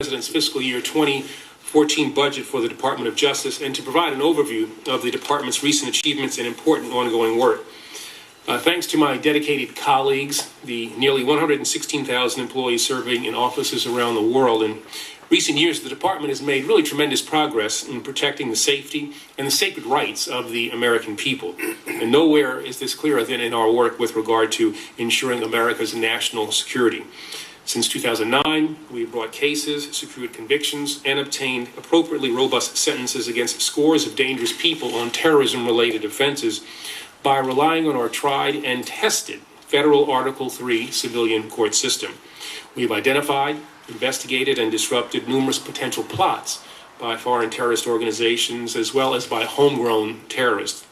President's fiscal year 2014 budget for the Department of Justice and to provide an overview of the department's recent achievements and important ongoing work. Thanks to my dedicated colleagues, the nearly 116,000 employees serving in offices around the world, in recent years, the department has made really tremendous progress in protecting the safety and the sacred rights of the American people. And nowhere is this clearer than in our work with regard to ensuring America's national security. Since 2009, we have brought cases, secured convictions, and obtained appropriately robust sentences against scores of dangerous people on terrorism-related offenses by relying on our tried and tested federal Article III civilian court system. We have identified, investigated, and disrupted numerous potential plots by foreign terrorist organizations as well as by homegrown terrorists.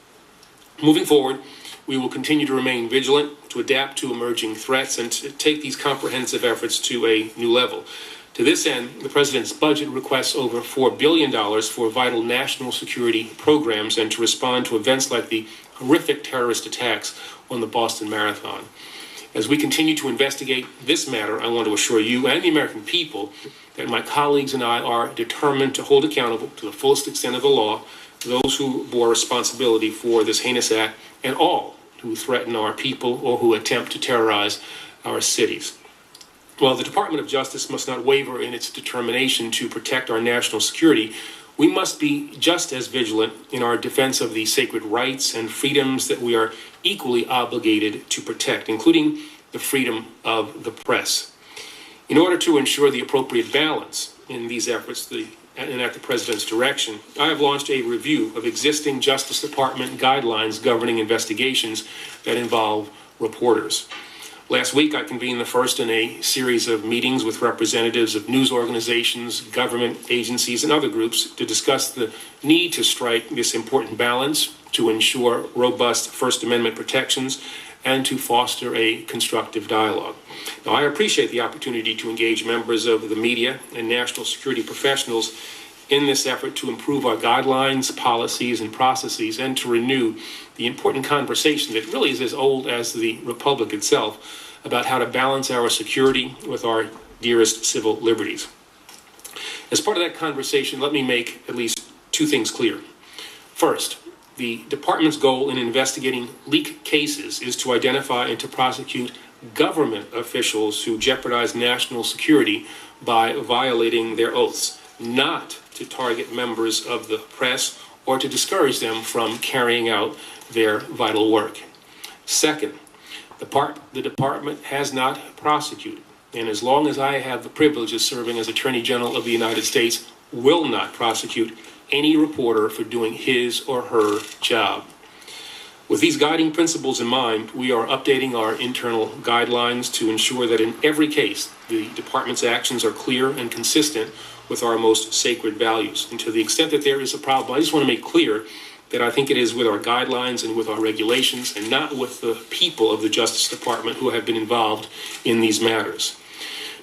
Moving forward, we will continue to remain vigilant, to adapt to emerging threats, and to take these comprehensive efforts to a new level. To this end, the President's budget requests over $4 billion for vital national security programs and to respond to events like the horrific terrorist attacks on the Boston Marathon. As we continue to investigate this matter, I want to assure you and the American people that my colleagues and I are determined to hold accountable to the fullest extent of the law those who bore responsibility for this heinous act and all who threaten our people or who attempt to terrorize our cities. While the Department of Justice must not waver in its determination to protect our national security, we must be just as vigilant in our defense of the sacred rights and freedoms that we are equally obligated to protect, including the freedom of the press. In order to ensure the appropriate balance in these efforts and at the President's direction, I have launched a review of existing Justice Department guidelines governing investigations that involve reporters. Last week, I convened the first in a series of meetings with representatives of news organizations, government agencies, and other groups to discuss the need to strike this important balance to ensure robust First Amendment protections and to foster a constructive dialogue. Now, I appreciate the opportunity to engage members of the media and national security professionals in this effort to improve our guidelines, policies, and processes, and to renew the important conversation that really is as old as the Republic itself about how to balance our security with our dearest civil liberties. As part of that conversation, let me make at least two things clear. First, the department's goal in investigating leak cases is to identify and to prosecute government officials who jeopardize national security by violating their oaths, not to target members of the press or to discourage them from carrying out their vital work. Second, the department has not prosecuted, and as long as I have the privilege of serving as Attorney General of the United States, will not prosecute any reporter for doing his or her job. With these guiding principles in mind, we are updating our internal guidelines to ensure that in every case, the department's actions are clear and consistent with our most sacred values. And to the extent that there is a problem, I just want to make clear that I think it is with our guidelines and with our regulations and not with the people of the Justice Department who have been involved in these matters.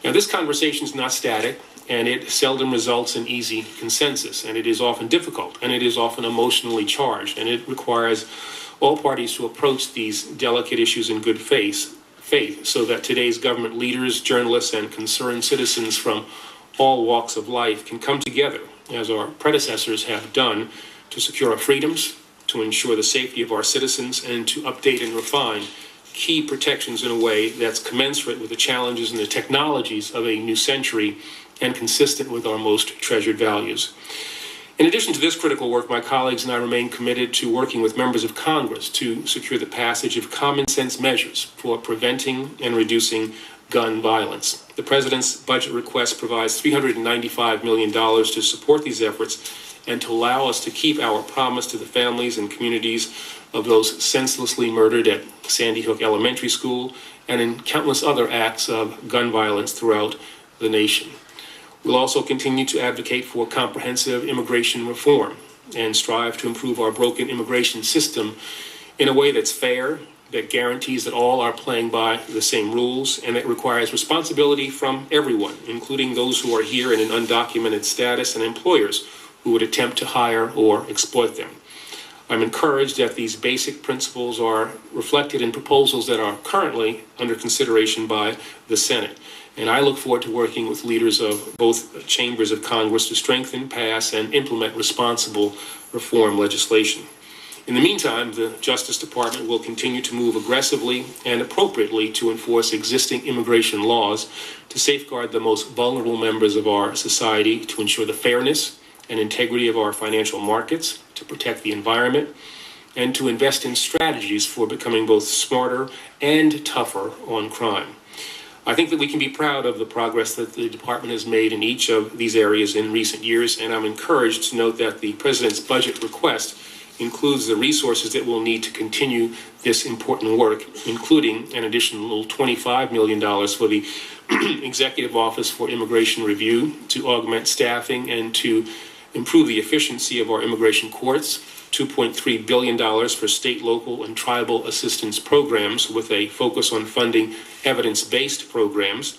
Now, this conversation is not static, and it seldom results in easy consensus, and it is often difficult, and it is often emotionally charged, and it requires all parties to approach these delicate issues in good faith so that today's government leaders, journalists, and concerned citizens from all walks of life can come together, as our predecessors have done, to secure our freedoms, to ensure the safety of our citizens, and to update and refine key protections in a way that's commensurate with the challenges and the technologies of a new century and consistent with our most treasured values. In addition to this critical work, my colleagues and I remain committed to working with members of Congress to secure the passage of common sense measures for preventing and reducing gun violence. The President's budget request provides $395 million to support these efforts and to allow us to keep our promise to the families and communities of those senselessly murdered at Sandy Hook Elementary School and in countless other acts of gun violence throughout the nation. We'll also continue to advocate for comprehensive immigration reform and strive to improve our broken immigration system in a way that's fair, that guarantees that all are playing by the same rules, and that requires responsibility from everyone, including those who are here in an undocumented status and employers who would attempt to hire or exploit them. I'm encouraged that these basic principles are reflected in proposals that are currently under consideration by the Senate. And I look forward to working with leaders of both chambers of Congress to strengthen, pass, and implement responsible reform legislation. In the meantime, the Justice Department will continue to move aggressively and appropriately to enforce existing immigration laws to safeguard the most vulnerable members of our society, to ensure the fairness and integrity of our financial markets, to protect the environment, and to invest in strategies for becoming both smarter and tougher on crime. I think that we can be proud of the progress that the department has made in each of these areas in recent years, and I'm encouraged to note that the President's budget request includes the resources that we'll need to continue this important work, including an additional $25 million for the Executive Office for Immigration Review to augment staffing and to improve the efficiency of our immigration courts, $2.3 billion for state, local, and tribal assistance programs with a focus on funding evidence-based programs,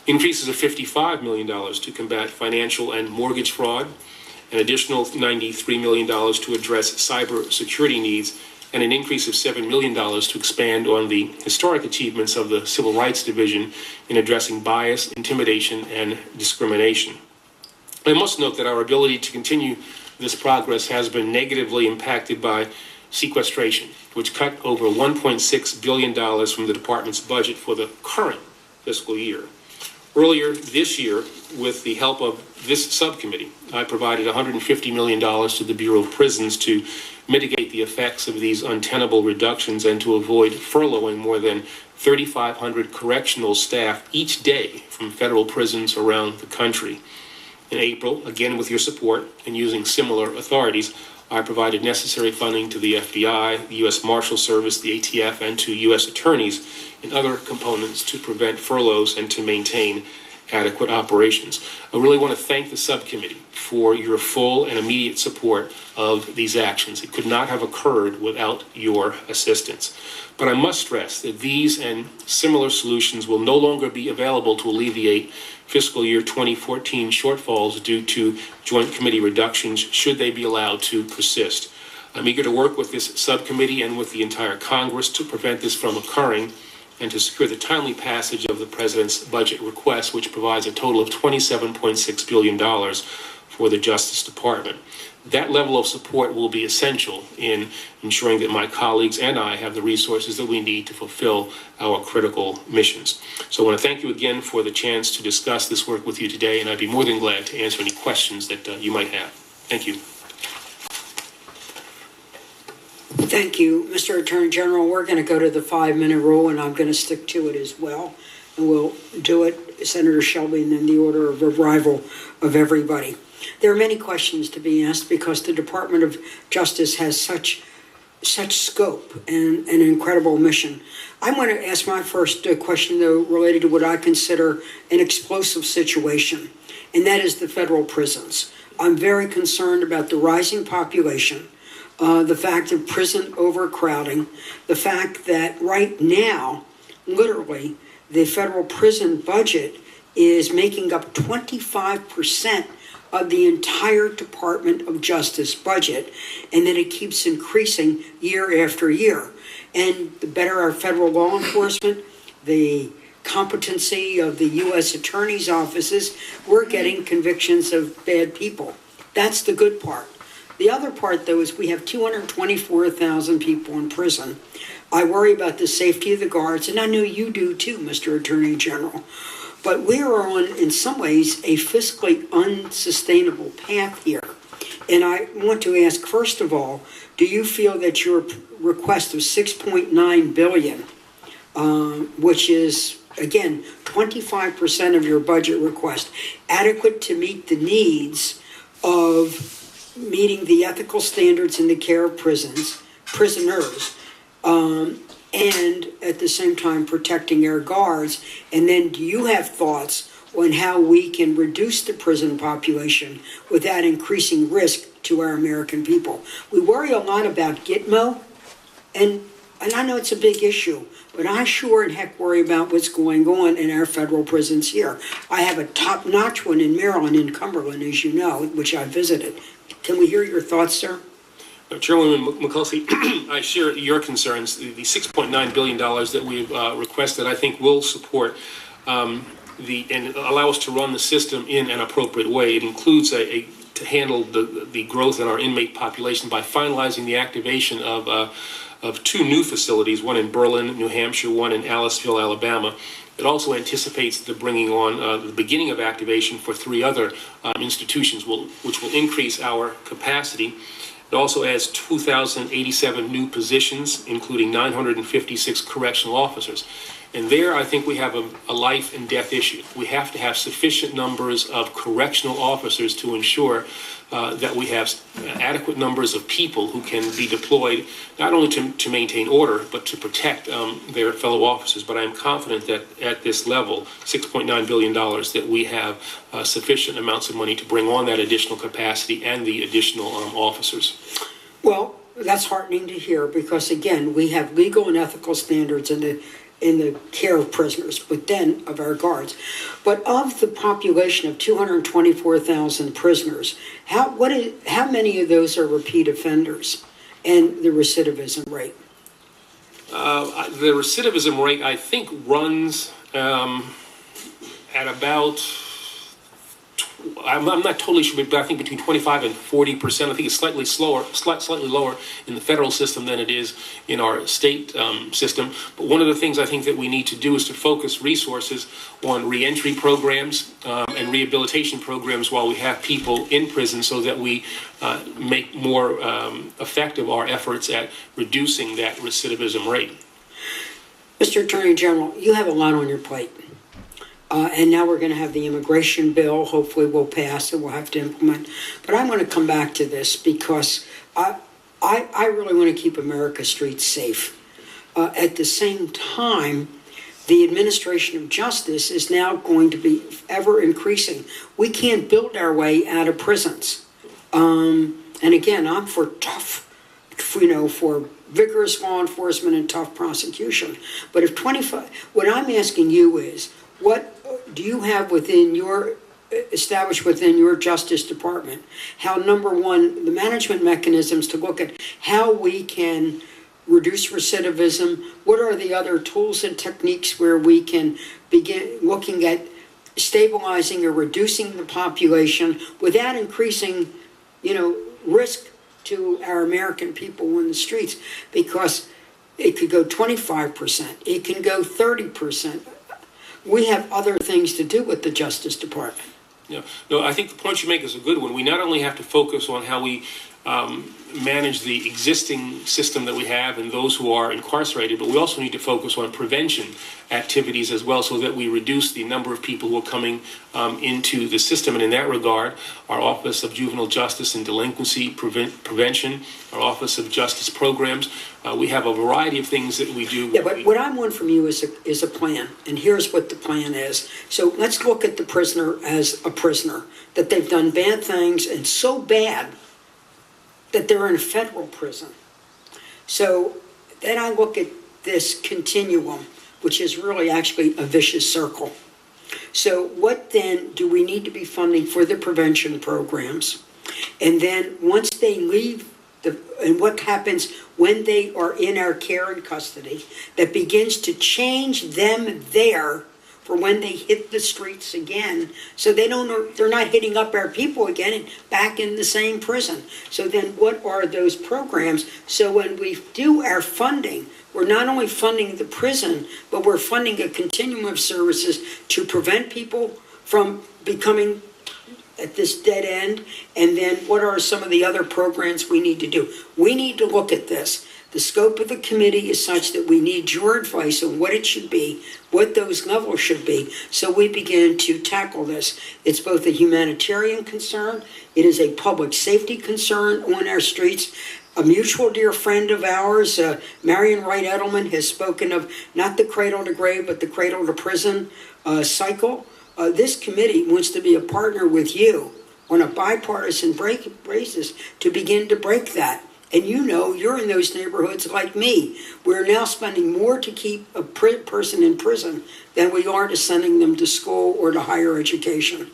increases of $55 million to combat financial and mortgage fraud, an additional $93 million to address cyber security needs, and an increase of $7 million to expand on the historic achievements of the Civil Rights Division in addressing bias, intimidation, and discrimination. I must note that our ability to continue this progress has been negatively impacted by sequestration, which cut over $1.6 billion from the department's budget for the current fiscal year. Earlier this year, with the help of this subcommittee, I provided $150 million to the Bureau of Prisons to mitigate the effects of these untenable reductions and to avoid furloughing more than 3,500 correctional staff each day from federal prisons around the country. In April, again with your support and using similar authorities, I provided necessary funding to the FBI, the U.S. Marshal Service, the ATF, and to U.S. attorneys and other components to prevent furloughs and to maintain adequate operations. I really want to thank the subcommittee for your full and immediate support of these actions. It could not have occurred without your assistance. But I must stress that these and similar solutions will no longer be available to alleviate fiscal year 2014 shortfalls due to Joint Committee reductions should they be allowed to persist. I'm eager to work with this subcommittee and with the entire Congress to prevent this from occurring and to secure the timely passage of the President's budget request, which provides a total of $27.6 billion for the Justice Department. That level of support will be essential in ensuring that my colleagues and I have the resources that we need to fulfill our critical missions. So I want to thank you again for the chance to discuss this work with you today, and I'd be more than glad to answer any questions that you might have. Thank you. Thank you, Mr. Attorney General. We're going to go to the 5-minute rule, and I'm going to stick to it as well. And we'll do it, Senator Shelby, and in the order of arrival of everybody. There are many questions to be asked because the Department of Justice has such scope and an incredible mission. I want to ask my first question, though, related to what I consider an explosive situation, and that is the federal prisons. I'm very concerned about the rising population, the fact of prison overcrowding, the fact that right now, literally, the federal prison budget is making up 25% of the entire Department of Justice budget, and that it keeps increasing year after year. And the better our federal law enforcement, the competency of the U.S. attorney's offices, we're getting convictions of bad people. That's the good part. The other part, though, is we have 224,000 people in prison. I worry about the safety of the guards, and I know you do too, Mr. Attorney General. But we are on, in some ways, a fiscally unsustainable path here. And I want to ask, first of all, do you feel that your request of $6.9 billion, which is, again, 25% of your budget request, adequate to meet the needs of meeting the ethical standards in the care of prisoners, and at the same time protecting our guards? And then do you have thoughts on how we can reduce the prison population without increasing risk to our American people? We worry a lot about Gitmo, and I know it's a big issue, but I sure and heck worry about what's going on in our federal prisons here. I have a top-notch one in Maryland, in Cumberland, as you know, which I visited. Can we hear your thoughts, sir? Chairwoman McCulsey, I share your concerns. The $6.9 billion that we've requested, I think, will support and allow us to run the system in an appropriate way. It includes to handle the growth in our inmate population by finalizing the activation of two new facilities, one in Berlin, New Hampshire, one in Aliceville, Alabama. It also anticipates the bringing on the beginning of activation for three other institutions, which will increase our capacity. It also adds 2,087 new positions, including 956 correctional officers. And there, I think we have a life and death issue. We have to have sufficient numbers of correctional officers to ensure that we have adequate numbers of people who can be deployed, not only to maintain order, but to protect their fellow officers. But I am confident that at this level, $6.9 billion, that we have sufficient amounts of money to bring on that additional capacity and the additional officers. Well, that's heartening to hear because, again, we have legal and ethical standards in the care of prisoners, but then of our guards. But of the population of 224,000 prisoners, how many of those are repeat offenders, and the recidivism rate? The recidivism rate, I think, runs at about, I'm not totally sure, but I think between 25 and 40%. I think it's slightly lower in the federal system than it is in our state system. But one of the things I think that we need to do is to focus resources on reentry programs and rehabilitation programs while we have people in prison, so that we make more effective our efforts at reducing that recidivism rate. Mr. Attorney General, you have a lot on your plate. And now we're going to have the immigration bill, hopefully will pass and we'll have to implement. But I want to come back to this because I really want to keep America's streets safe. At the same time, the administration of justice is now going to be ever increasing. We can't build our way out of prisons. And again, I'm for tough, for vigorous law enforcement and tough prosecution. But if what I'm asking you is, what do you have established within your Justice Department? How, number one, the management mechanisms to look at how we can reduce recidivism? What are the other tools and techniques where we can begin looking at stabilizing or reducing the population without increasing, risk to our American people in the streets? Because it could go 25%, it can go 30%. We have other things to do with the Justice Department. Yeah, no, I think the point you make is a good one. We not only have to focus on how we manage the existing system that we have and those who are incarcerated, but we also need to focus on prevention activities as well, so that we reduce the number of people who are coming into the system. And in that regard, our Office of Juvenile Justice and Delinquency Prevention, our Office of Justice Programs, we have a variety of things that we do. Yeah, but what I want from you is a plan, and here's what the plan is. So let's look at the prisoner as a prisoner, that they've done bad things, and so bad that they're in a federal prison. So then I look at this continuum, which is really actually a vicious circle. So what then do we need to be funding for the prevention programs? And then once they leave, and what happens when they are in our care and custody, that begins to change them there for when they hit the streets again, so they're not hitting up our people again and back in the same prison. So then what are those programs? So when we do our funding, we're not only funding the prison, but we're funding a continuum of services to prevent people from becoming at this dead end. And then what are some of the other programs we need to do? We need to look at this. The scope of the committee is such that we need your advice on what it should be, what those levels should be, so we begin to tackle this. It's both a humanitarian concern, it is a public safety concern on our streets. A mutual dear friend of ours, Marion Wright Edelman, has spoken of not the cradle to grave, but the cradle to prison cycle. This committee wants to be a partner with you on a bipartisan basis to begin to break that. And you're in those neighborhoods like me. We're now spending more to keep a person in prison than we are to sending them to school or to higher education.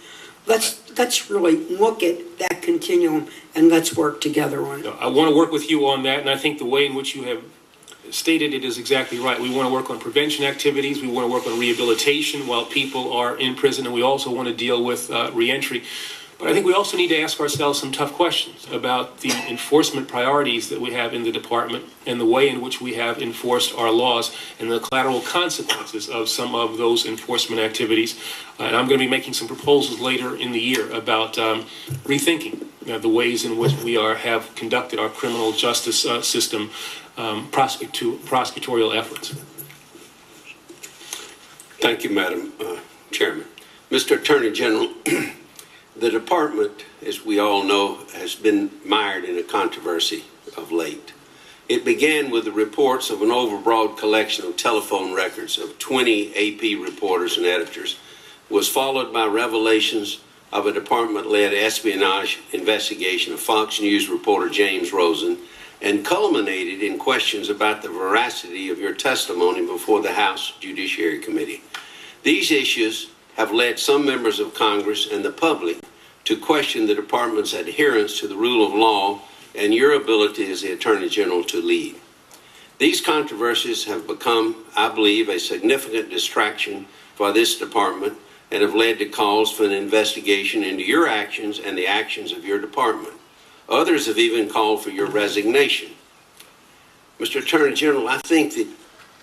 Let's really look at that continuum and let's work together on it. I want to work with you on that, and I think the way in which you have stated it is exactly right. We want to work on prevention activities. We want to work on rehabilitation while people are in prison, and we also want to deal with reentry. But I think we also need to ask ourselves some tough questions about the enforcement priorities that we have in the department and the way in which we have enforced our laws and the collateral consequences of some of those enforcement activities. And I'm going to be making some proposals later in the year about rethinking the ways in which we have conducted our criminal justice system prosecutorial efforts. Thank you, Madam Chairman. Mr. Attorney General, the department, as we all know, has been mired in a controversy of late. It began with the reports of an overbroad collection of telephone records of 20 AP reporters and editors, was followed by revelations of a department-led espionage investigation of Fox News reporter James Rosen, and culminated in questions about the veracity of your testimony before the House Judiciary Committee. These issues have led some members of Congress and the public to question the department's adherence to the rule of law and your ability as the Attorney General to lead. These controversies have become, I believe, a significant distraction for this department and have led to calls for an investigation into your actions and the actions of your department. Others have even called for your resignation. Mr. Attorney General, I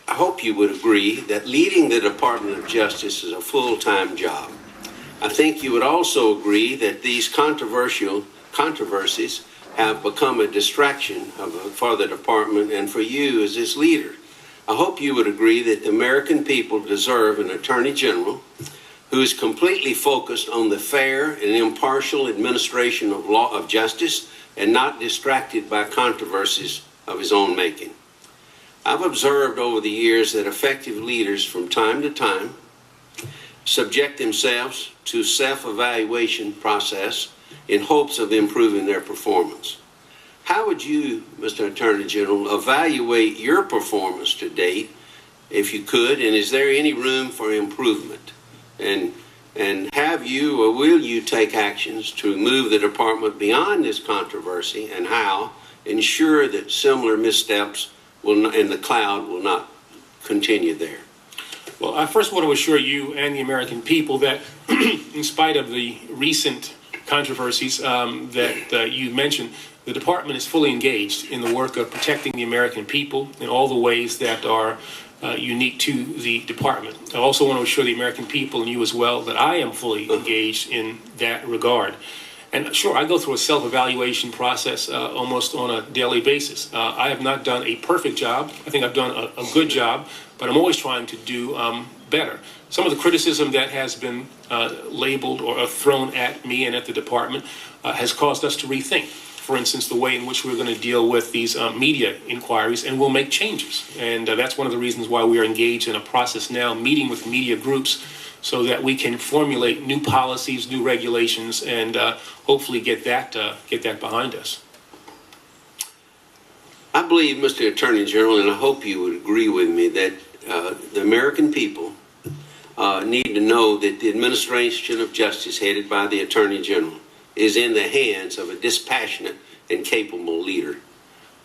hope you would agree that leading the Department of Justice is a full-time job. I think you would also agree that these controversies have become a distraction for the department and for you as its leader. I hope you would agree that the American people deserve an Attorney General who is completely focused on the fair and impartial administration of law of justice and not distracted by controversies of his own making. I've observed over the years that effective leaders from time to time subject themselves to self-evaluation process in hopes of improving their performance. How would you, Mr. Attorney General, evaluate your performance to date, if you could, and is there any room for improvement? And have you or will you take actions to move the department beyond this controversy, and how ensure that similar missteps in the cloud will not continue there? Well, I first want to assure you and the American people that in spite of the recent controversies that you mentioned, the department is fully engaged in the work of protecting the American people in all the ways that are unique to the department. I also want to assure the American people and you as well that I am fully engaged in that regard. And sure, I go through a self-evaluation process almost on a daily basis. I have not done a perfect job. I think I've done a good job, but I'm always trying to do better. Some of the criticism that has been labeled or thrown at me and at the department has caused us to rethink, for instance, the way in which we're going to deal with these media inquiries, and we'll make changes. And that's one of the reasons why we are engaged in a process now, meeting with media groups, so that we can formulate new policies, new regulations, and hopefully get that behind us. I believe, Mr. Attorney General, and I hope you would agree with me, that the American people need to know that the administration of justice headed by the Attorney General is in the hands of a dispassionate and capable leader.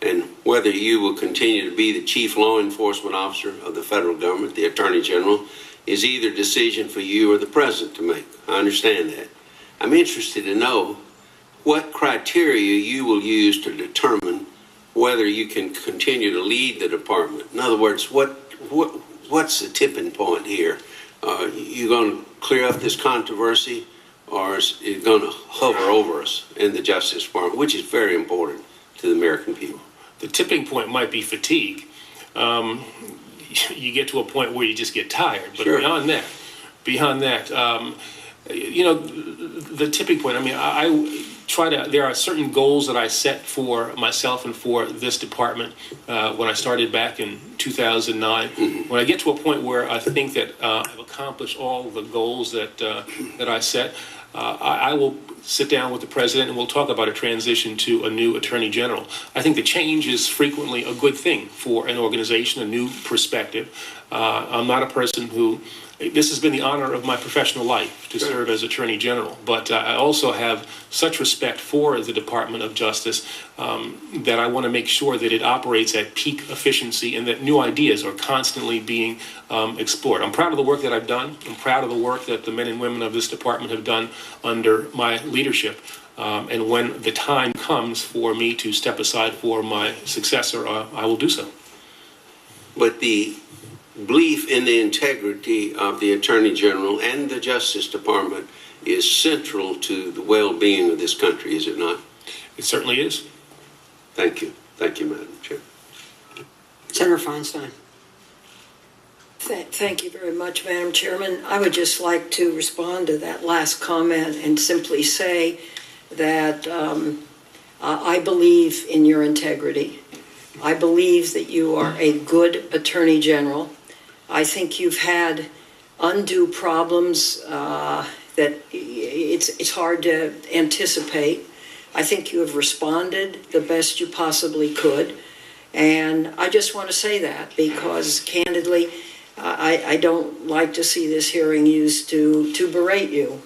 And whether you will continue to be the chief law enforcement officer of the federal government, the Attorney General, is either decision for you or the president to make. I understand that. I'm interested to know what criteria you will use to determine whether you can continue to lead the department. In other words, what's the tipping point here? Are you going to clear up this controversy, or is it going to hover over us in the Justice Department, which is very important to the American people? The tipping point might be fatigue. You get to a point where you just get tired. But sure. beyond that, the tipping point, I try to, there are certain goals that I set for myself and for this department when I started back in 2009. Mm-hmm. When I get to a point where I think that I've accomplished all the goals that I set, I will sit down with the president and we'll talk about a transition to a new attorney general. I think the change is frequently a good thing for an organization, a new perspective. I'm not a person who this has been the honor of my professional life to serve as Attorney General, but I also have such respect for the Department of Justice that I want to make sure that it operates at peak efficiency and that new ideas are constantly being explored. I'm proud of the work that I've done. I'm proud of the work that the men and women of this department have done under my leadership. And when the time comes for me to step aside for my successor, I will do so. But the belief in the integrity of the Attorney General and the Justice Department is central to the well-being of this country, is it not? It certainly is. Thank you. Thank you, Madam Chair. Senator Feinstein. Thank you very much, Madam Chairman. I would just like to respond to that last comment and simply say that I believe in your integrity. I believe that you are a good Attorney General. I think you've had undue problems that it's hard to anticipate. I think you have responded the best you possibly could. And I just want to say that because, candidly, I don't like to see this hearing used to berate you.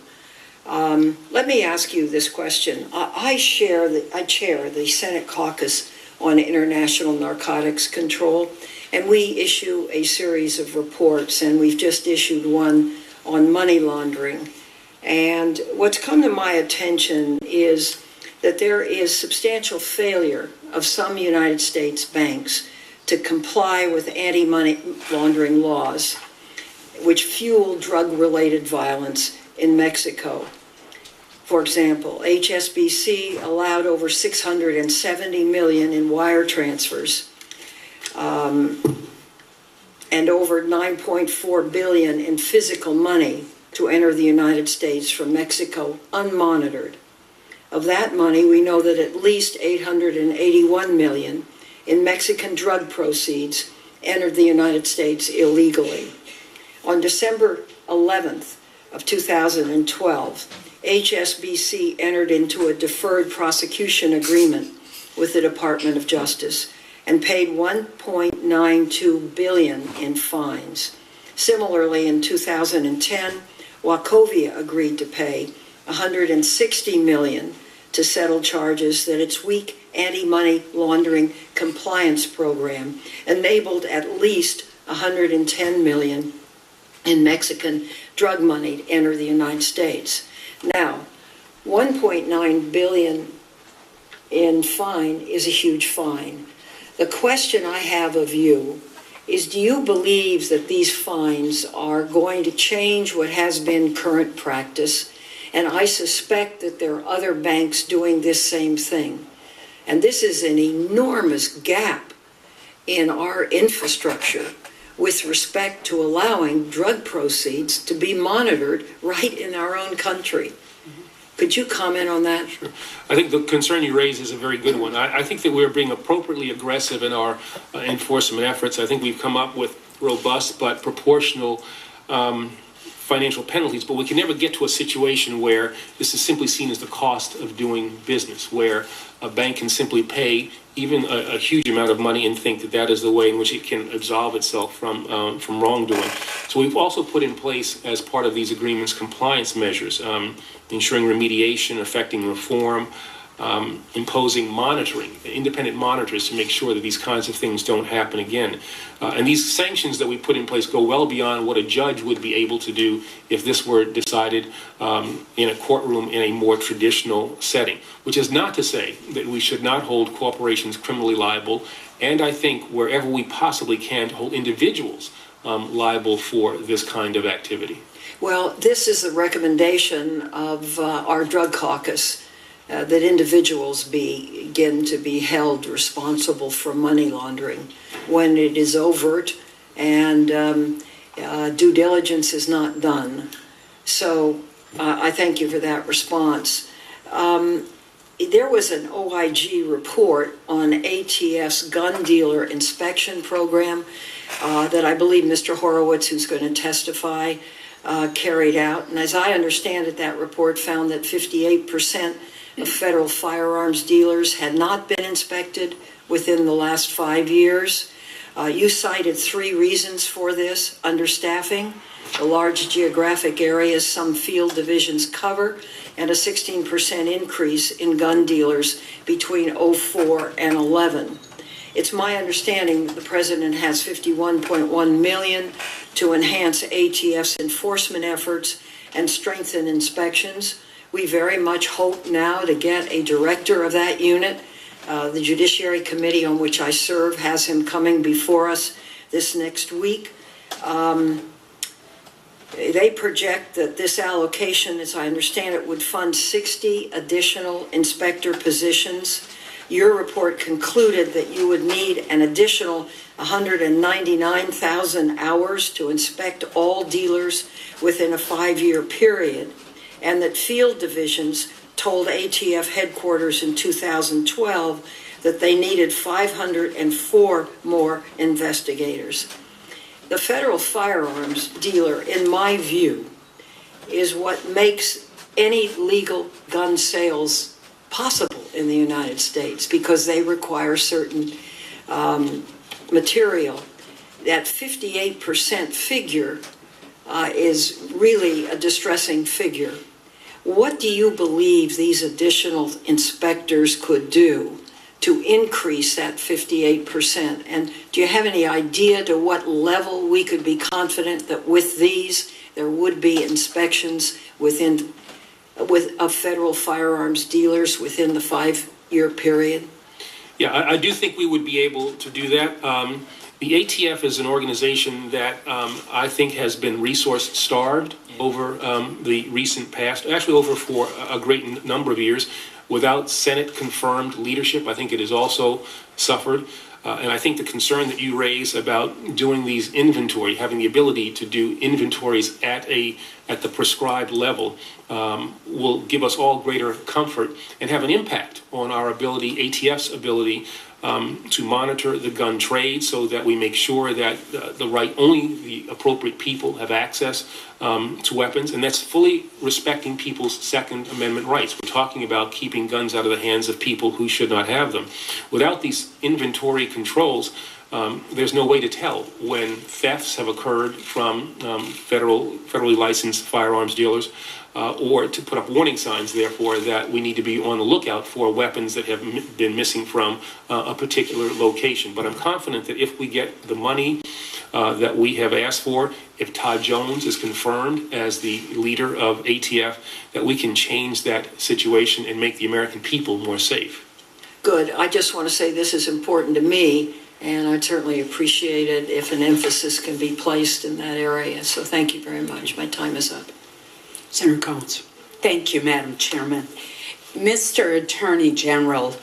Let me ask you this question. I chair the Senate Caucus on International Narcotics Control, and we issue a series of reports, and we've just issued one on money laundering. And what's come to my attention is that there is substantial failure of some United States banks to comply with anti-money laundering laws, which fuel drug-related violence in Mexico. For example, HSBC allowed over $670 million in wire transfers and over $9.4 billion in physical money to enter the United States from Mexico unmonitored. Of that money, we know that at least $881 million in Mexican drug proceeds entered the United States illegally. On December 11th of 2012, HSBC entered into a deferred prosecution agreement with the Department of Justice and paid $1.92 billion in fines. Similarly, in 2010, Wachovia agreed to pay $160 million to settle charges that its weak anti-money laundering compliance program enabled at least $110 million in Mexican drug money to enter the United States. Now, $1.9 billion in fine is a huge fine. The question I have of you is, do you believe that these fines are going to change what has been current practice? And I suspect that there are other banks doing this same thing. And this is an enormous gap in our infrastructure with respect to allowing drug proceeds to be monitored right in our own country. Could you comment on that? Sure. I think the concern you raise is a very good one. I think that we're being appropriately aggressive in our enforcement efforts. I think we've come up with robust but proportional financial penalties, but we can never get to a situation where this is simply seen as the cost of doing business, where a bank can simply pay even a huge amount of money and think that that is the way in which it can absolve itself from wrongdoing. So we've also put in place, as part of these agreements, compliance measures, ensuring remediation, affecting reform, imposing monitoring, independent monitors to make sure that these kinds of things don't happen again. And these sanctions that we put in place go well beyond what a judge would be able to do if this were decided in a courtroom in a more traditional setting, which is not to say that we should not hold corporations criminally liable, and I think wherever we possibly can to hold individuals liable for this kind of activity. Well, this is the recommendation of our drug caucus, that individuals begin to be held responsible for money laundering when it is overt and due diligence is not done. So I thank you for that response. There was an OIG report on ATF's gun dealer inspection program that I believe Mr. Horowitz, who's going to testify, carried out. And as I understand it, that report found that 58% of federal firearms dealers had not been inspected within the last 5 years. You cited 3 reasons for this: understaffing, the large geographic areas some field divisions cover, and a 16% increase in gun dealers between '04 and '11. It's my understanding that the president has $51.1 million to enhance ATF's enforcement efforts and strengthen inspections. We very much hope now to get a director of that unit. The Judiciary Committee on which I serve has him coming before us this next week. They project that this allocation, as I understand it, would fund 60 additional inspector positions. Your report concluded that you would need an additional 199,000 hours to inspect all dealers within a 5-year period, and that field divisions told ATF headquarters in 2012 that they needed 504 more investigators. The federal firearms dealer, in my view, is what makes any legal gun sales possible in the United States, because they require certain material. That 58% figure is really a distressing figure. What do you believe these additional inspectors could do to increase that 58%? And do you have any idea to what level we could be confident that with these there would be inspections of federal firearms dealers within the 5-year period? Yeah, I do think we would be able to do that. The ATF is an organization that I think has been resource starved over the recent past, actually over for a great number of years. Without Senate-confirmed leadership, I think it has also suffered. And I think the concern that you raise about doing these inventory, having the ability to do inventories at the prescribed level, will give us all greater comfort and have an impact on our ability, ATF's ability, to monitor the gun trade, so that we make sure that only the appropriate people have access to weapons, and that's fully respecting people's Second Amendment rights. We're talking about keeping guns out of the hands of people who should not have them. Without these inventory controls, there's no way to tell when thefts have occurred from federally licensed firearms dealers, or to put up warning signs, therefore, that we need to be on the lookout for weapons that have been missing from a particular location. But I'm confident that if we get the money that we have asked for, if Todd Jones is confirmed as the leader of ATF, that we can change that situation and make the American people more safe. Good. I just want to say this is important to me, and I'd certainly appreciate it if an emphasis can be placed in that area. So thank you very much. My time is up. Senator Collins. Thank you, Madam Chairman. Mr. Attorney General,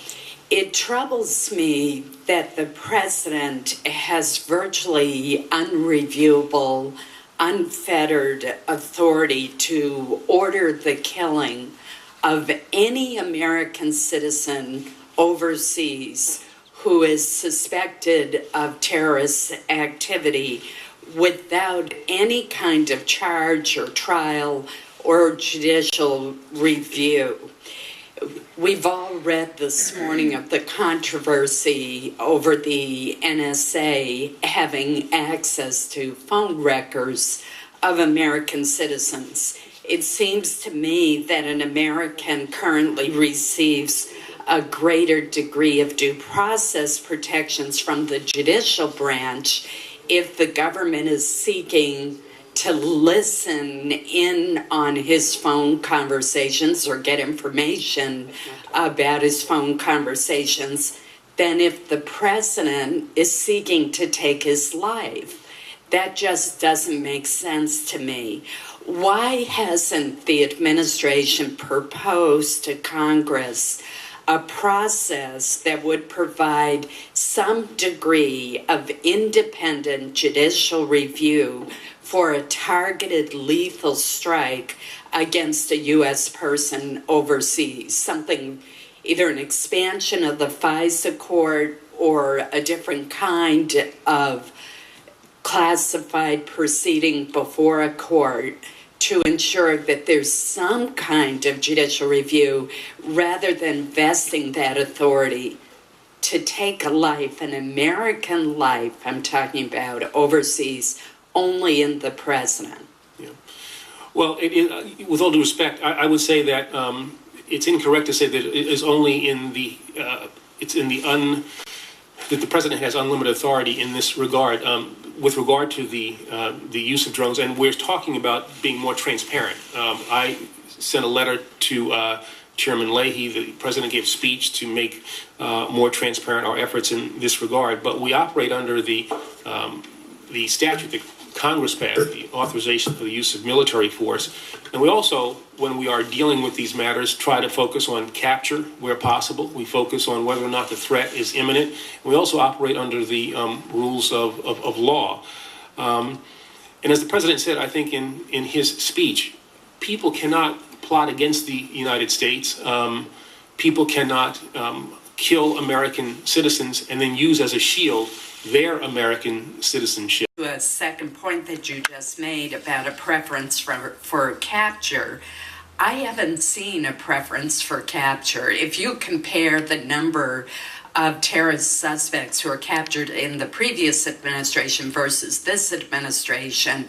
it troubles me that the President has virtually unreviewable, unfettered authority to order the killing of any American citizen overseas who is suspected of terrorist activity without any kind of charge or trial or judicial review. We've all read this morning of the controversy over the NSA having access to phone records of American citizens. It seems to me that an American currently receives a greater degree of due process protections from the judicial branch if the government is seeking to listen in on his phone conversations or get information about his phone conversations than if the president is seeking to take his life. That just doesn't make sense to me. Why hasn't the administration proposed to Congress a process that would provide some degree of independent judicial review for a targeted lethal strike against a U.S. person overseas? Something, either an expansion of the FISA court or a different kind of classified proceeding before a court to ensure that there's some kind of judicial review rather than vesting that authority to take a life, an American life, I'm talking about overseas, only in the president. Well, with all due respect, I would say that it's incorrect to say that it is only in the that the president has unlimited authority in this regard. With regard to the use of drones, and we're talking about being more transparent. I sent a letter to Chairman Leahy. The president gave a speech to make more transparent our efforts in this regard. But we operate under the statute that Congress passed, the authorization for the use of military force. And we also, when we are dealing with these matters, try to focus on capture where possible. We focus on whether or not the threat is imminent. We also operate under the rules of law. And as the president said, I think in his speech, people cannot plot against the United States. People cannot kill American citizens and then use as a shield their American citizenship. A second point that you just made about a preference for capture, I haven't seen a preference for capture. If you compare the number of terrorist suspects who were captured in the previous administration versus this administration,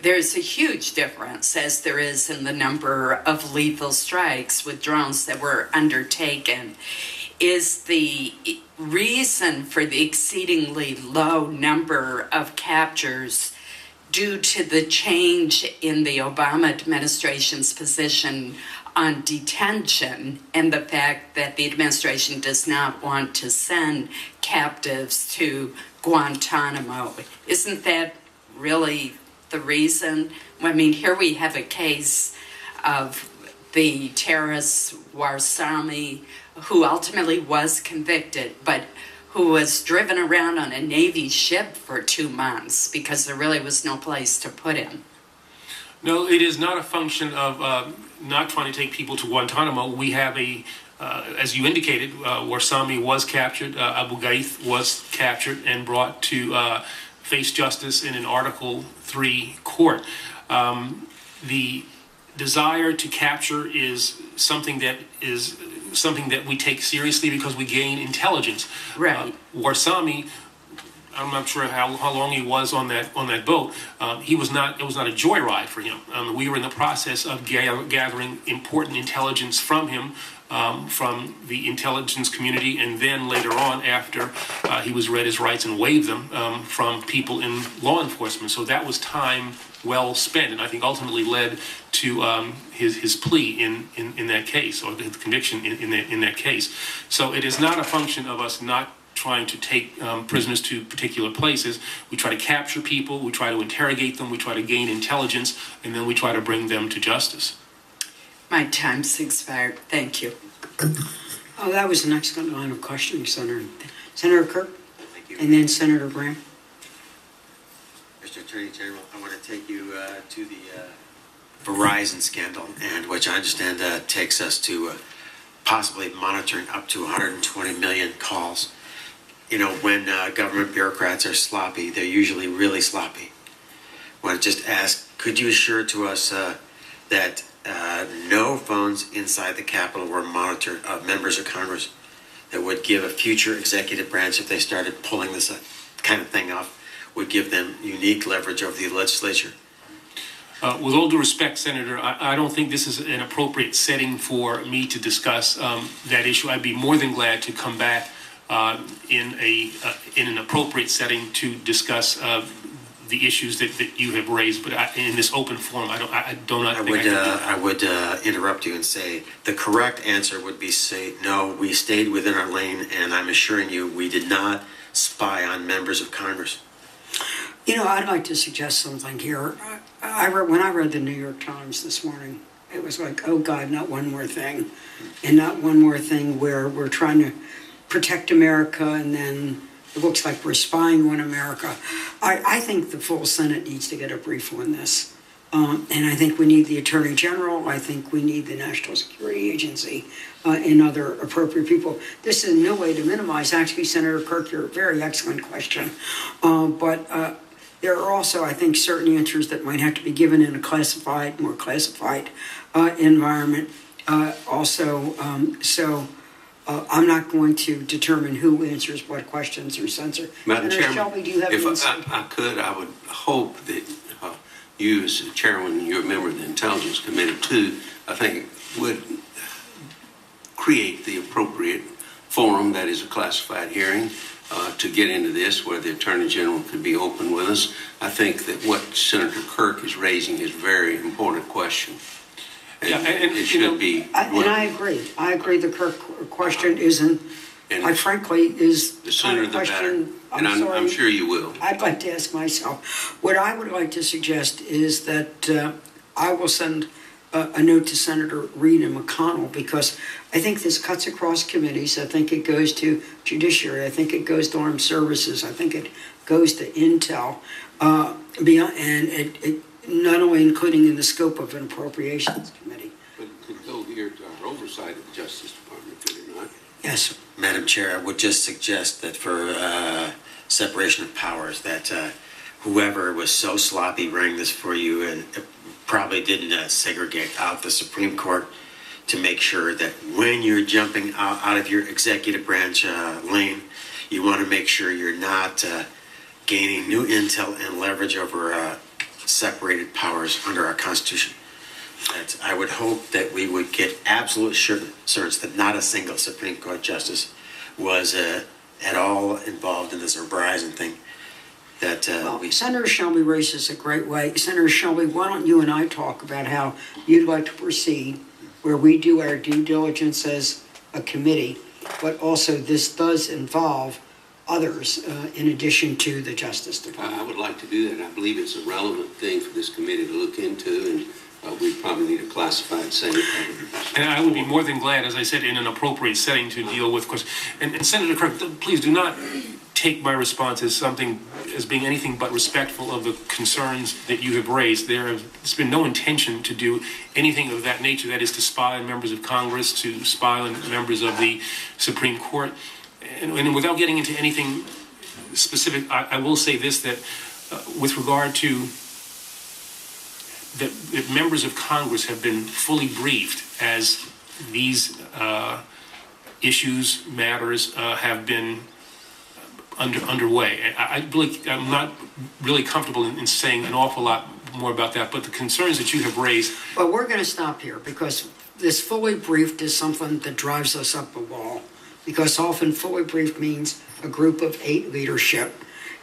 there's a huge difference, as there is in the number of lethal strikes with drones that were undertaken. Is the reason for the exceedingly low number of captures due to the change in the Obama administration's position on detention and the fact that the administration does not want to send captives to Guantanamo? Isn't that really the reason? I mean, here we have a case of the terrorist Warsami, who ultimately was convicted, but who was driven around on a Navy ship for 2 months because there really was no place to put him. No, it is not a function of not trying to take people to Guantanamo. We have as you indicated, Warsami was captured, Abu Ghaith was captured and brought to face justice in an Article 3 court. The desire to capture is something that we take seriously because we gain intelligence. Right. Warsami, I'm not sure how long he was on that boat. It was not a joyride for him. We were in the process of gathering important intelligence from him, from the intelligence community, and then later on, after he was read his rights and waived them, from people in law enforcement. So that was time well spent, and I think ultimately led to his plea in that case, or the conviction in that case. So it is not a function of us not trying to take prisoners to particular places. We try to capture people, we try to interrogate them, we try to gain intelligence, and then we try to bring them to justice. My time's expired. Thank you. Oh, that was an excellent line of questioning, Senator. Senator Kirk? Thank you. And then Senator Graham. Mr. Attorney General, I want to take you to the Verizon scandal, and which I understand takes us to possibly monitoring up to 120 million calls. You know, when government bureaucrats are sloppy, they're usually really sloppy. I want to just ask, could you assure to us that no phones inside the Capitol were monitored of members of Congress that would give a future executive branch, if they started pulling this kind of thing off, would give them unique leverage over the legislature? With all due respect, Senator, I don't think this is an appropriate setting for me to discuss that issue. I'd be more than glad to come back in an appropriate setting to discuss the issues that you have raised, but in this open forum, I would interrupt you and say the correct answer would be say no. We stayed within our lane, and I'm assuring you, we did not spy on members of Congress. You know, I'd like to suggest something here. When I read the New York Times this morning, it was like, oh God, not one more thing, and not one more thing where we're trying to protect America, and then it looks like we're spying on America. I think the full Senate needs to get a brief on this. And I think we need the Attorney General. I think we need the National Security Agency and other appropriate people. This is no way to minimize. Actually, Senator Kirk, you're a very excellent question. But there are also, I think, certain answers that might have to be given in a more classified environment. I'm not going to determine who answers what questions or censor. Madam Senator Chairman, Shelby, do you have if an insight? I could, I would hope that you as the chairman, you're a member of the Intelligence Committee too, I think would create the appropriate forum that is a classified hearing to get into this, where the Attorney General could be open with us. I think that what Senator Kirk is raising is a very important question. And, and it should be. And I agree. I agree the Kirk question isn't, And I frankly, is the sooner the better. And I'm sure you will. I'd like to ask myself. What I would like to suggest is that I will send a note to Senator Reid and McConnell, because I think this cuts across committees. I think it goes to Judiciary. I think it goes to Armed Services. I think it goes to Intel. Beyond, and it not only including in the scope of an Appropriations Committee. But it could go here to our oversight of the Justice Department, could it not? Yes. Madam Chair, I would just suggest that for separation of powers, that whoever was so sloppy running this for you and probably didn't segregate out the Supreme Court to make sure that when you're jumping out of your executive branch lane, you want to make sure you're not gaining new intel and leverage over separated powers under our Constitution. That I would hope that we would get absolute assurance that not a single Supreme Court justice was at all involved in this Verizon thing. That Senator Shelby raises a great way. Senator Shelby, why don't you and I talk about how you'd like to proceed, where we do our due diligence as a committee, but also this does involve others in addition to the Justice Department. I would like to do that. I believe it's a relevant thing for this committee to look into, and we probably need a classified Senate. And I would be more than glad, as I said, in an appropriate setting to deal with questions. And Senator Kirk, please do not take my response as being anything but respectful of the concerns that you have raised. There's been no intention to do anything of that nature, that is to spy on members of Congress, to spy on members of the Supreme Court. And without getting into anything specific, I will say this, that with regard to that members of Congress have been fully briefed as these issues, matters have been underway. I'm not really comfortable in saying an awful lot more about that, but the concerns that you have raised. Well, we're going to stop here, because this fully briefed is something that drives us up the wall, because often fully briefed means a group of 8 leadership.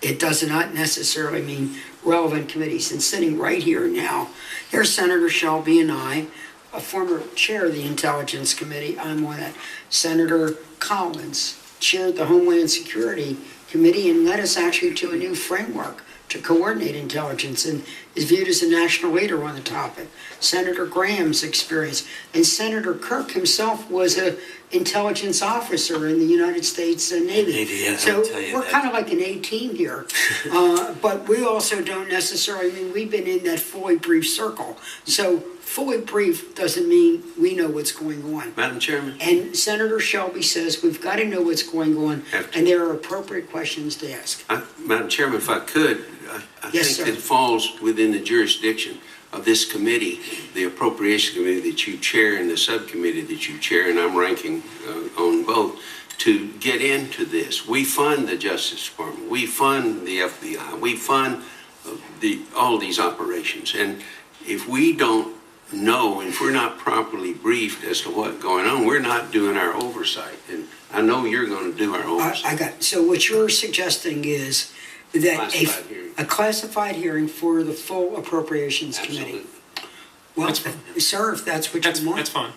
It does not necessarily mean relevant committees. And sitting right here now, here's Senator Shelby and I, a former chair of the Intelligence Committee. I'm on it. Senator Collins chaired the Homeland Security Committee and led us actually to a new framework to coordinate intelligence, and is viewed as a national leader on the topic. Senator Graham's experience, and Senator Kirk himself was an intelligence officer in the United States Navy. So we're kind of like an A team here, but we also don't necessarily mean we've been in that fully brief circle. So fully brief doesn't mean we know what's going on. Madam Chairman? And Senator Shelby says we've got to know what's going on, and there are appropriate questions to ask. Madam Chairman, if I could, I Yes, think sir. it falls within the jurisdiction of this committee, the Appropriation Committee that you chair and the subcommittee that you chair, and I'm ranking on both, to get into this. We fund the Justice Department. We fund the FBI. We fund all these operations. And if we don't know, if we're not properly briefed as to what's going on, we're not doing our oversight. And I know you're going to do our oversight. I got it. So what you're suggesting is that Classified hearing. a classified hearing for the full Appropriations Committee. Absolutely. Well, That's fine. sir, if that's what you want. That's fine.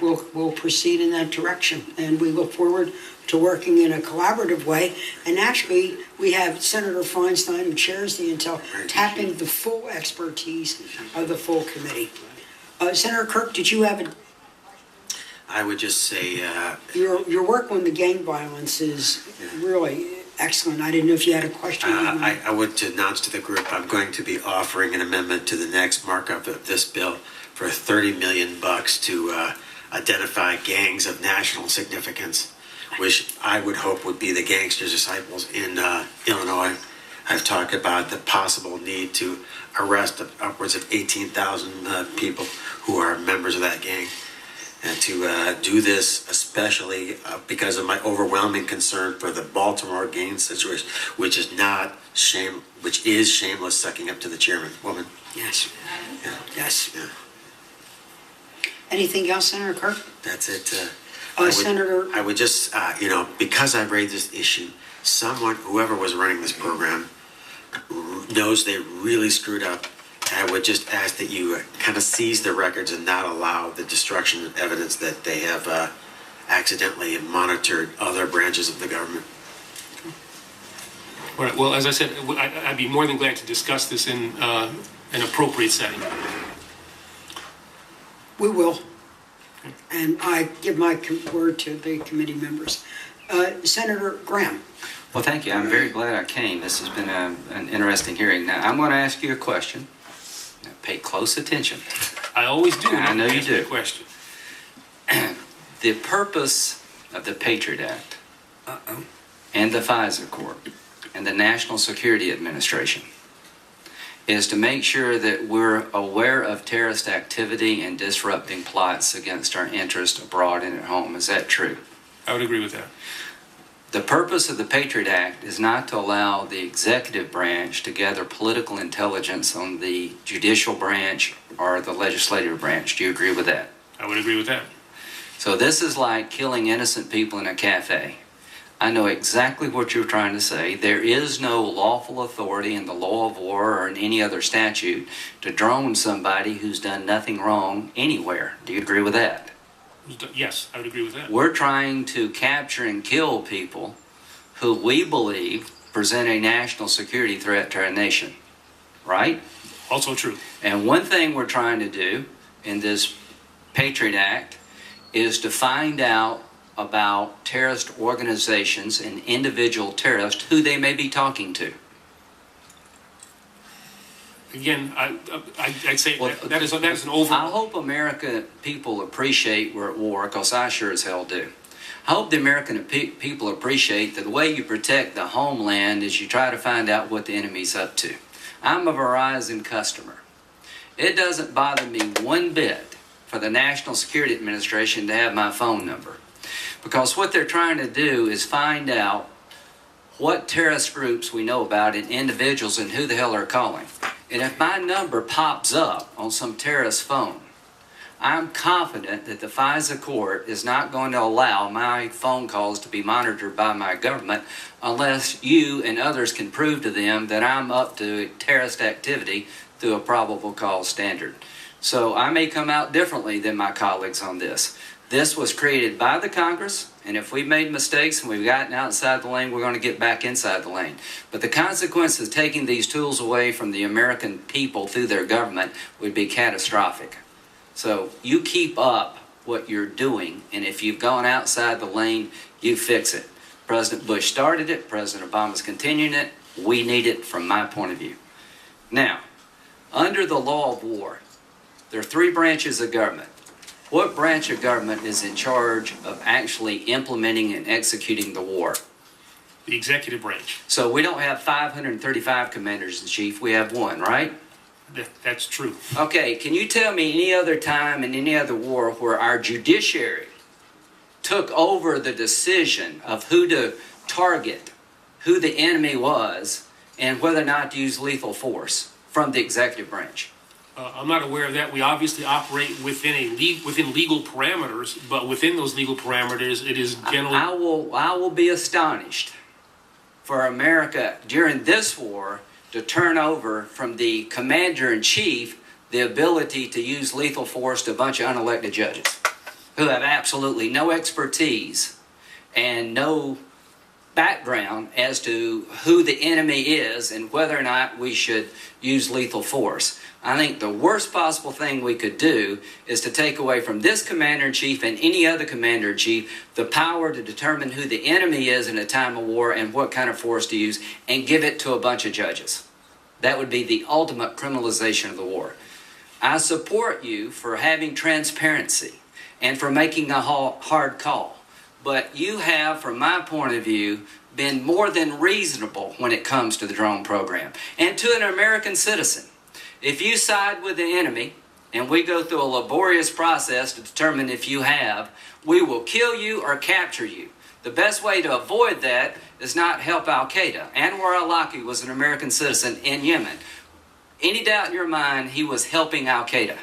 We'll proceed in that direction, and we look forward to working in a collaborative way. And actually, we have Senator Feinstein, who chairs the Intel, tapping the full expertise of the full committee. Senator Kirk, did you have I would just say your work on the gang violence is really excellent. I didn't know if you had a question. I would to announce to the group I'm going to be offering an amendment to the next markup of this bill for $30 million to identify gangs of national significance, which I would hope would be the Gangster Disciples in Illinois. I've talked about the possible need to arrest upwards of 18,000 people who are members of that gang, and to do this especially because of my overwhelming concern for the Baltimore Gaines situation, which is shameless sucking up to the chairman woman. Yes. Yeah. Yes. Yeah. Anything else, Senator Kirk? That's it. Senator. I would just, because I raised this issue, whoever was running this program, knows they really screwed up. I would just ask that you kind of seize the records and not allow the destruction of evidence that they have accidentally monitored other branches of the government. All right, well, as I said, I'd be more than glad to discuss this in an appropriate setting. We will. And I give my word to the committee members. Senator Graham. Well, thank you. I'm very glad I came. This has been an interesting hearing. Now, I'm going to ask you a question. Now, pay close attention. I always do. I know you answer the do. question. The purpose of the Patriot Act and the FISA Court and the National Security Administration is to make sure that we're aware of terrorist activity and disrupting plots against our interests abroad and at home. Is that true? I would agree with that. The purpose of the Patriot Act is not to allow the executive branch to gather political intelligence on the judicial branch or the legislative branch. Do you agree with that? I would agree with that. So this is like killing innocent people in a cafe. I know exactly what you're trying to say. There is no lawful authority in the law of war or in any other statute to drone somebody who's done nothing wrong anywhere. Do you agree with that? Yes, I would agree with that. We're trying to capture and kill people who we believe present a national security threat to our nation, right? Also true. And one thing we're trying to do in this Patriot Act is to find out about terrorist organizations and individual terrorists who they may be talking to. Again, I'd say Well, that is an over. I hope American people appreciate we're at war, because I sure as hell do. I hope the American people appreciate that the way you protect the homeland is you try to find out what the enemy's up to. I'm a Verizon customer. It doesn't bother me one bit for the National Security Administration to have my phone number, because what they're trying to do is find out what terrorist groups we know about and individuals and who the hell are calling. And if my number pops up on some terrorist phone, I'm confident that the FISA court is not going to allow my phone calls to be monitored by my government unless you and others can prove to them that I'm up to terrorist activity through a probable cause standard. So I may come out differently than my colleagues on this. This was created by the Congress, and if we've made mistakes and we've gotten outside the lane, we're going to get back inside the lane. But the consequence of taking these tools away from the American people through their government would be catastrophic. So you keep up what you're doing, and if you've gone outside the lane, you fix it. President Bush started it. President Obama's continuing it. We need it from my point of view. Now, under the law of war, there are three branches of government. What branch of government is in charge of actually implementing and executing the war? The executive branch. So we don't have 535 commanders in chief. We have one, right? That's true. Okay, can you tell me any other time in any other war where our judiciary took over the decision of who to target, who the enemy was, and whether or not to use lethal force from the executive branch? I'm not aware of that. We obviously operate within legal parameters, but within those legal parameters, it is generally. I will be astonished for America during this war to turn over from the commander-in-chief the ability to use lethal force to a bunch of unelected judges who have absolutely no expertise and no background as to who the enemy is and whether or not we should use lethal force. I think the worst possible thing we could do is to take away from this commander-in-chief and any other commander-in-chief the power to determine who the enemy is in a time of war and what kind of force to use, and give it to a bunch of judges. That would be the ultimate criminalization of the war. I support you for having transparency and for making a hard call. But you have, from my point of view, been more than reasonable when it comes to the drone program. And to an American citizen, if you side with the enemy and we go through a laborious process to determine if you have, we will kill you or capture you. The best way to avoid that is not help Al-Qaeda. Anwar al-Awlaki was an American citizen in Yemen. Any doubt in your mind he was helping Al-Qaeda?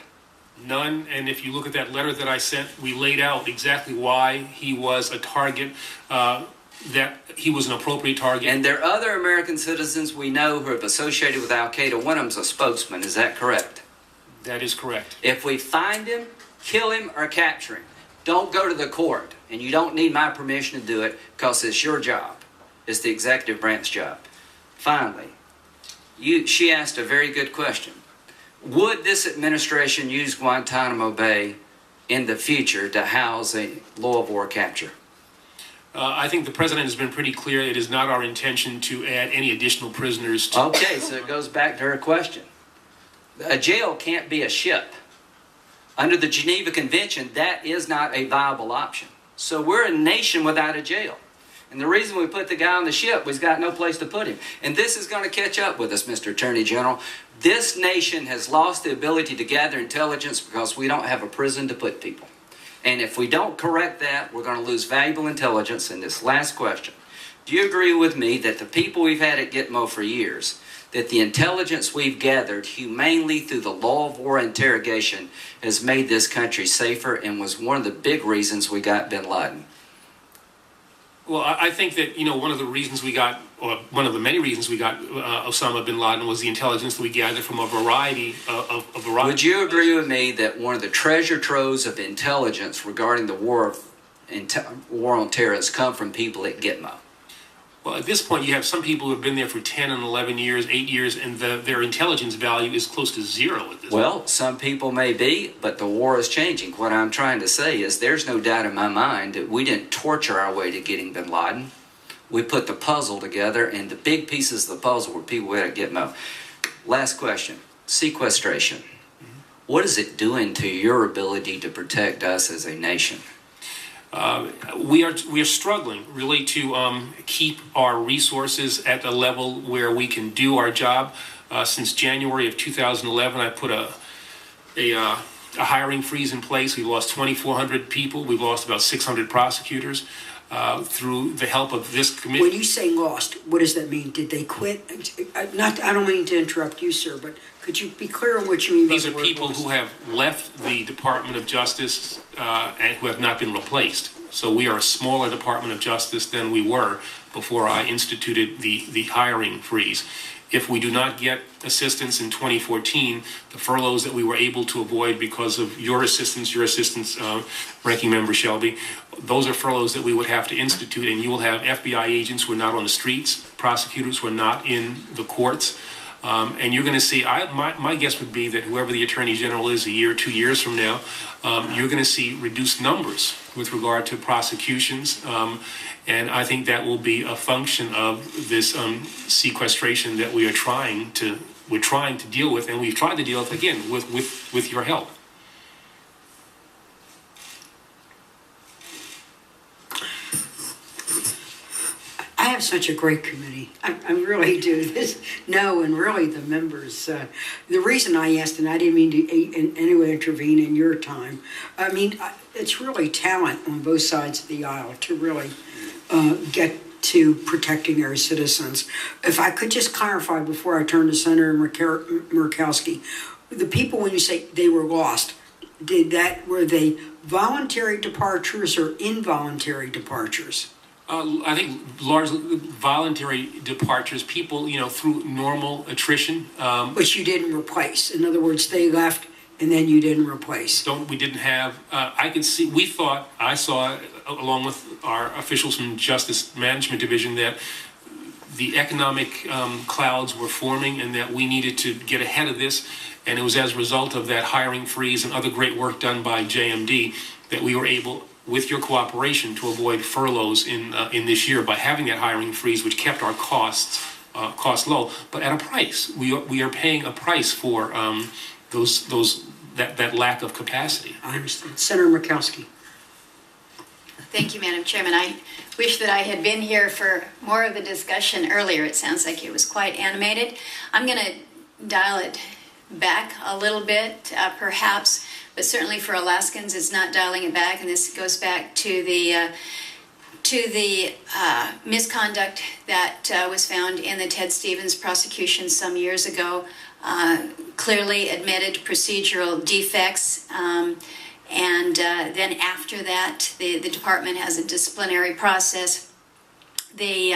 None, and if you look at that letter that I sent, we laid out exactly why he was a target, that he was an appropriate target. And there are other American citizens we know who have associated with Al-Qaeda. One of them's a spokesman. Is that correct? That is correct. If we find him, kill him, or capture him, don't go to the court. And you don't need my permission to do it because it's your job. It's the executive branch job. Finally, she asked a very good question. Would this administration use Guantanamo Bay in the future to house a law of war capture? I think the president has been pretty clear. It is not our intention to add any additional prisoners to. Okay, so it goes back to her question. A jail can't be a ship. Under the Geneva Convention, that is not a viable option. So we're a nation without a jail. And the reason we put the guy on the ship, we've got no place to put him. And this is going to catch up with us, Mr. Attorney General. This nation has lost the ability to gather intelligence because we don't have a prison to put people. And if we don't correct that, we're going to lose valuable intelligence. And this last question, do you agree with me that the people we've had at Gitmo for years, that the intelligence we've gathered humanely through the law of war interrogation has made this country safer and was one of the big reasons we got bin Laden? Well, I think that, one of the reasons we got, or one of the many reasons we got Osama bin Laden was the intelligence that we gathered from a variety of Would you agree with me that one of the treasure troves of intelligence regarding the war on terror has come from people at Gitmo? Well, at this point, you have some people who have been there for 10 and 11 years, 8 years, and their intelligence value is close to zero at this point. Well, some people may be, but the war is changing. What I'm trying to say is there's no doubt in my mind that we didn't torture our way to getting bin Laden. We put the puzzle together, and the big pieces of the puzzle were people who had to Gitmo. Last question, sequestration. What is it doing to your ability to protect us as a nation? We are struggling really to keep our resources at a level where we can do our job. Since January of 2011, I put a hiring freeze in place. We lost 2,400 people. We've lost about 600 prosecutors through the help of this committee. When you say lost, what does that mean? Did they quit? I don't mean to interrupt you, sir, but could you be clear on what you mean by These the are word people lost? who have left the Department of Justice and who have not been replaced. So we are a smaller Department of Justice than we were before I instituted the hiring freeze. If we do not get assistance in 2014, the furloughs that we were able to avoid because of your assistance, Ranking Member Shelby, those are furloughs that we would have to institute, and you will have FBI agents who are not on the streets, prosecutors who are not in the courts. And you're going to see, my guess would be that whoever the Attorney General is a year, 2 years from now, you're going to see reduced numbers with regard to prosecutions. And I think that will be a function of this sequestration that we're trying to deal with, and we've tried to deal with, again, with your help. I have such a great committee. I really do. And really the members. The reason I asked, and I didn't mean to in any way intervene in your time, it's really talent on both sides of the aisle to really get to protecting our citizens. If I could just clarify before I turn to Senator Murkowski, the people, when you say they were lost, were they voluntary departures or involuntary departures? I think largely voluntary departures, people, through normal attrition. Which you didn't replace. In other words, they left and then you didn't replace. We didn't have, I saw, along with our officials from Justice Management Division, that the economic clouds were forming and that we needed to get ahead of this. And it was as a result of that hiring freeze and other great work done by JMD that we were able, with your cooperation, to avoid furloughs in this year by having that hiring freeze, which kept our costs low, but at a price. We are paying a price for that lack of capacity. I understand. Senator Murkowski. Thank you, Madam Chairman. I wish that I had been here for more of the discussion earlier. It sounds like it was quite animated. I'm going to dial it back a little bit, perhaps, but certainly for Alaskans, it's not dialing it back, and this goes back to the misconduct that was found in the Ted Stevens prosecution some years ago. Clearly admitted procedural defects, and then after that, the department has a disciplinary process. They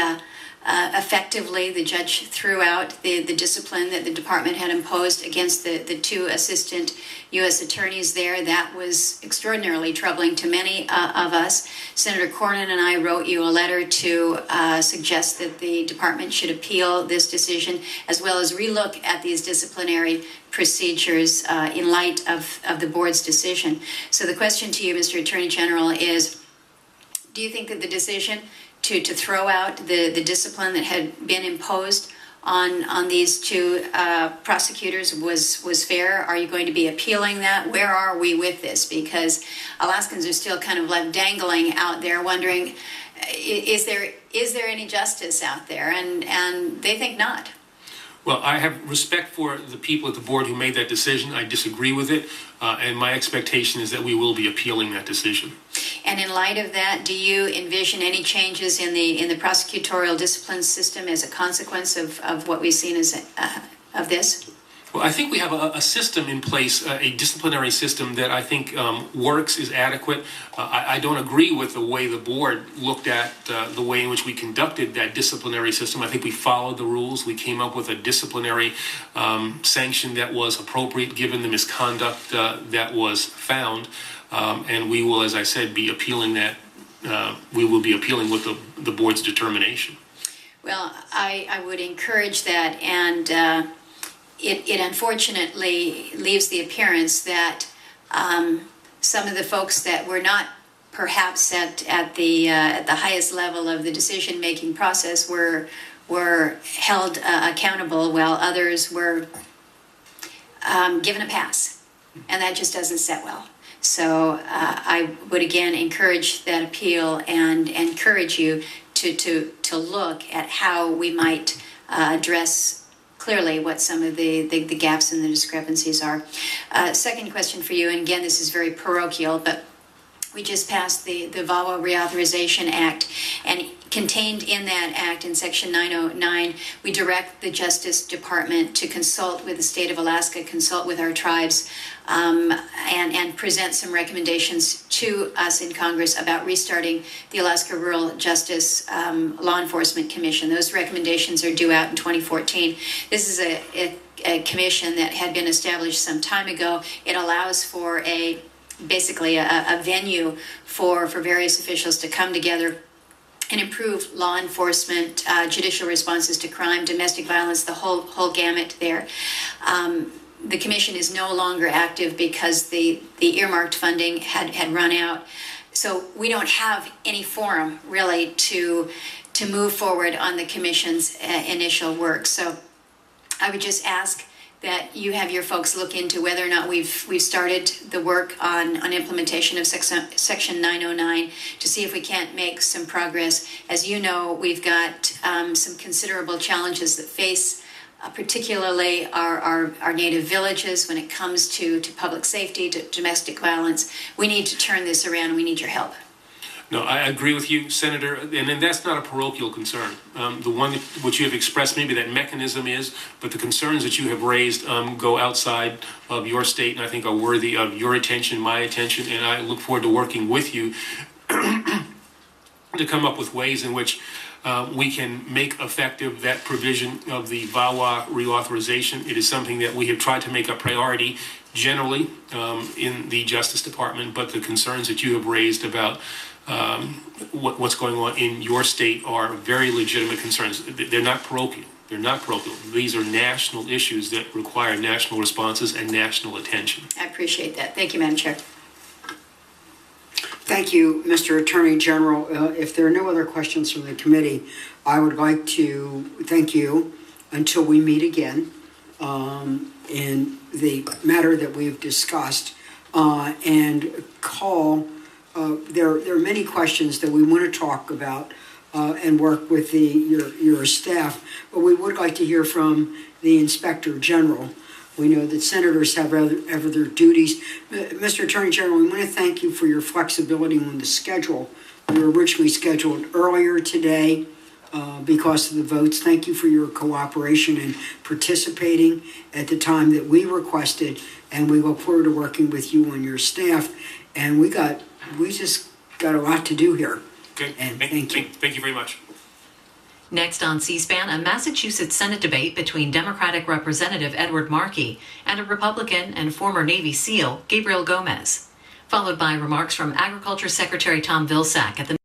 effectively, the judge threw out the discipline that the department had imposed against the two assistant U.S. attorneys there. That was extraordinarily troubling to many of us. Senator Cornyn and I wrote you a letter to suggest that the department should appeal this decision, as well as relook at these disciplinary procedures in light of the board's decision. So the question to you, Mr. Attorney General, is do you think that the decision to throw out the discipline that had been imposed on these two prosecutors was fair? Are you going to be appealing that? Where are we with this? Because Alaskans are still kind of left dangling out there, wondering, is there any justice out there? And they think not. Well, I have respect for the people at the board who made that decision. I disagree with it, and my expectation is that we will be appealing that decision. And in light of that, do you envision any changes in the prosecutorial discipline system as a consequence of what we've seen of this? Well, I think we have a system in place, a disciplinary system that I think works, is adequate. I don't agree with the way the board looked at the way in which we conducted that disciplinary system. I think we followed the rules. We came up with a disciplinary sanction that was appropriate given the misconduct that was found. And we will, as I said, be appealing that. We will be appealing with the board's determination. Well, I would encourage that, and it unfortunately leaves the appearance that some of the folks that were not perhaps at the highest level of the decision-making process were held accountable, while others were given a pass, and that just doesn't set well. So I would again encourage that appeal and encourage you to look at how we might address clearly what some of the gaps and the discrepancies are. Second question for you, and again, this is very parochial, but we just passed the VAWA Reauthorization Act, and contained in that act in Section 909, we direct the Justice Department to consult with the state of Alaska, consult with our tribes, and present some recommendations to us in Congress about restarting the Alaska Rural Justice Law Enforcement Commission. Those recommendations are due out in 2014. This is a commission that had been established some time ago. It allows for basically a venue for various officials to come together and improve law enforcement, judicial responses to crime, domestic violence, the whole gamut there. The commission is no longer active because the earmarked funding had run out. So we don't have any forum really to move forward on the commission's initial work. So I would just ask that you have your folks look into whether or not we've started the work on implementation of Section 909 to see if we can't make some progress. As you know, we've got some considerable challenges that face particularly our native villages when it comes to public safety, to domestic violence. We need to turn this around, and we need your help. No, I agree with you, Senator, and that's not a parochial concern. The one which you have expressed, maybe that mechanism is, but the concerns that you have raised go outside of your state, and I think are worthy of your attention, my attention, and I look forward to working with you to come up with ways in which we can make effective that provision of the VAWA reauthorization. It is something that we have tried to make a priority generally in the Justice Department, but the concerns that you have raised about what's going on in your state are very legitimate concerns. They're not parochial. They're not parochial. These are national issues that require national responses and national attention. I appreciate that. Thank you, Madam Chair. Thank you, Mr. Attorney General. If there are no other questions from the committee, I would like to thank you until we meet again in the matter that we've discussed and call. There are many questions that we want to talk about and work with your staff, but we would like to hear from the Inspector General We know that senators have other duties. Mr. Attorney General, we want to thank you for your flexibility on the schedule. We were originally scheduled earlier today because of the votes. Thank you for your cooperation and participating at the time that we requested, and we look forward to working with you and your staff. And we just got a lot to do here. Okay, And thank you. Thank you very much. Next on C-SPAN, a Massachusetts Senate debate between Democratic Representative Edward Markey and a Republican and former Navy SEAL, Gabriel Gomez, followed by remarks from Agriculture Secretary Tom Vilsack at the